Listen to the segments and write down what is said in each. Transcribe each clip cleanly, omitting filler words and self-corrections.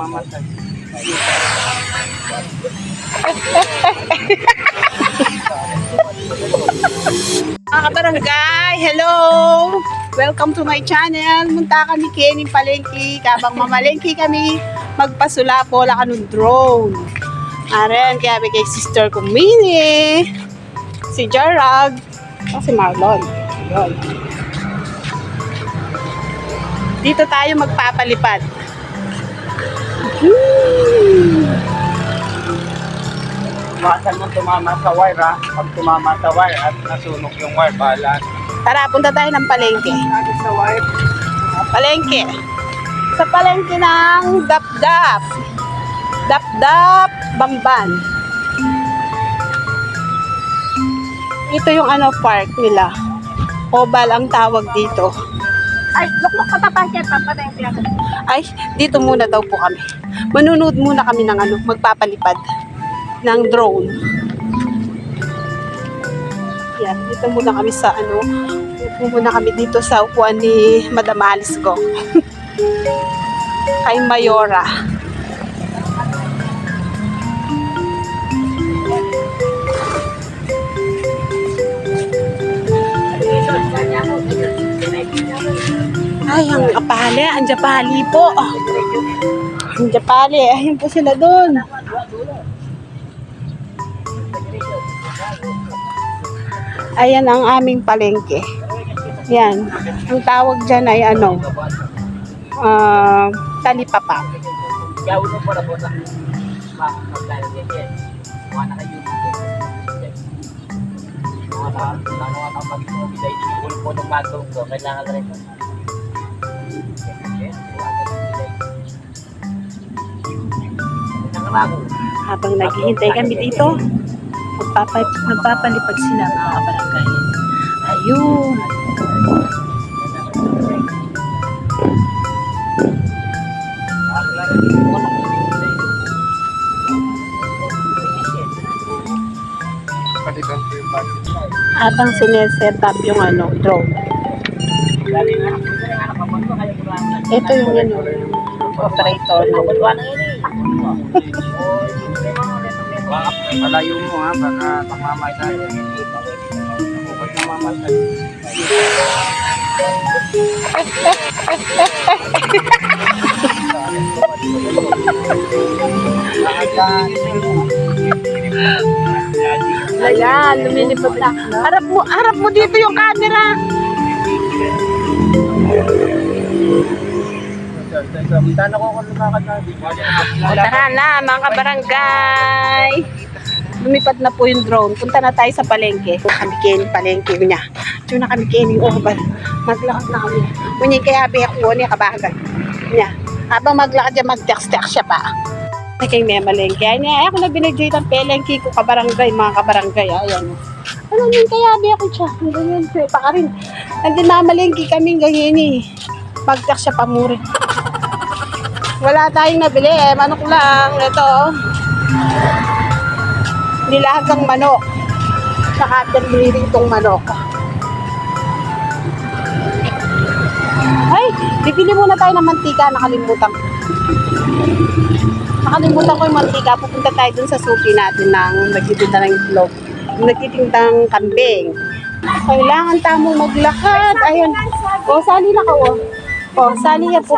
mamamatay. Mga kabarangay, hello! Welcome to my channel. Munta kami Kenny Palengke. Kabang mamalengke kami, magpasula po la kanong drone. Aren, kaya kay sister ko Minnie, si Jarag, at si Marlon. Yun. Dito tayo magpapalipad. Iwasan mo tumama sa wire ha. Pag tumama sa wire at nasunog yung wire, bahala. Tara, punta tayo ng palengke. Sa wire. Palengke. Sa palengke ng Dapdap. Dapdap Bamban. Ito yung park nila. Oval ang tawag dito. Ay, luklok ka tapakit, papatay ko. Ay, dito muna daw po kami. Manunood muna kami ng magpapalipad ng drone. Yan, dito muna kami sa dito muna kami dito sa upuan ni Madam Alice Go. Kay Mayora. Ay, ang apali, ang Japali po. Ang Japali, ayun po sila doon. Ayan ang aming palengke. Yan. Ang tawag dyan ay talipapa. Habang naghihintay kami dito, magpapalipad sila mga kabarangay. Ayun. Habang sineset up yung drone. Ito yung operator ng Palayo mo ha, baka mamamay tayo. Huwag mamamatay. Ayan, lumilipad na. Harap mo dito yung camera. Tara na mga kabarangay. Lumipad na po yung drone. Punta na tayo sa palengke. Kami Kenny palengke niya. Diyo na kami Kenny Oval. Maglakad na kami. Kunya kaya biyak ko niya kabagan. Niya. Habang maglakad niya mag-text siya pa. Ay kay may malengke. Ay ako na binigay ng palengke ko kabarangay. Mga kabarangay. Ayan. Ano yun kaya biyak ko siya. Ganyan siya. Pa rin. Nandun na malengke kaming ganyan eh. Mag-text siya pa mure. Wala tayong nabili eh. Manok lang. Ito. Nilagang manok. Saka itong manok. Ay, bibili muna tayo ng mantika. Nakalimutan ko yung mantika. Pupunta tayo dun sa suki natin ng nagtitinda ng itlog. Nagtitinda ng kambing. Kailangan tamo maglakad. Ayan. O, sali na ka o. O, sali yan po.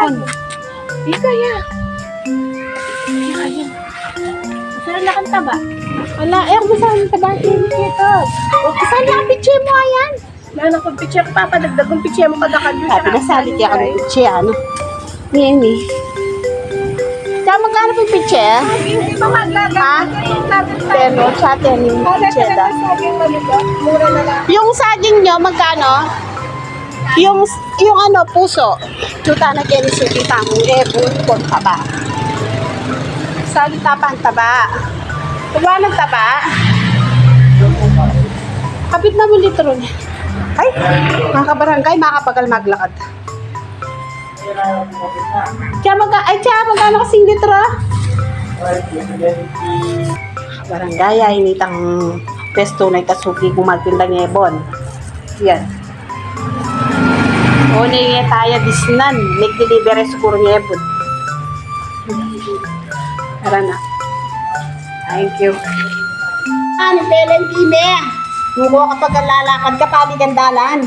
Di kaya. Ayan. Saan na kang taba? Wala, ako saan ang taba? Dito. O, saan na ang pitche mo, ayan? Meron akong pitche ko, papadagdag kong pitche mo kadakad yun. Sabi na sali kaya ka ng pitche, Nini. Kaya magkano po yung pitche? Hindi pa maglaga. Ha? Pero, sa atin yung pitche da. Mura na lang. Yung saging nyo, magkano? Yung puso. Tuta na kaya ni Sukita mo, buwan taba. Salita pa ang taba. Tuwa ng taba. Kapit na mo litro niya. Ay, mga kabarangay, makapagal maglakad. Magkano kasing litro? Barangay, initang pesto na itasuki kung magtinda ng ebon. Yan. O na tayo disnan, nag-delivery sa kurnyebon. Tara na. Thank you. Ani Pelen Kime. Nuko kapag lalakad ka, paligandalan.